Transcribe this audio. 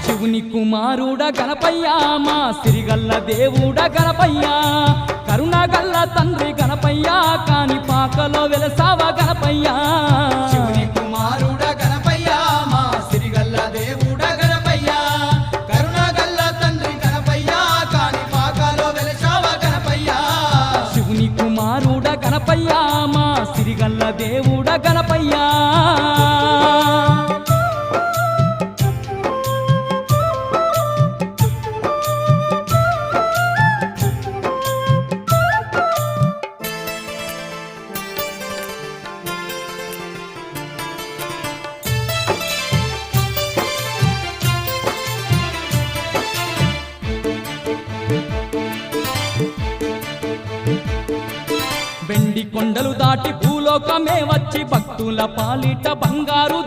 శివుని కుమారుడ గణపయ్య మా సిరిగల్ల దేవుడ గణపయ్య కరుణగల్ల తండ్రి గణపయ్య కాని పాకలో వెలసావ గణపయ్య శివుని కుమారుడ గణపయ్య మా సిరిగల్ల దేవుడ గణపయ్య కరుణగల్ల తండ్రి గణపయ్య కాని పాకలో వెలసావ గణపయ్య శివుని కుమారుడ గణపయ్య మా సిరిగల్ల దేవుడ గణపయ్య వెండి కొండలు దాటి భూలోకమే వచ్చి భక్తుల పాలిట బంగారు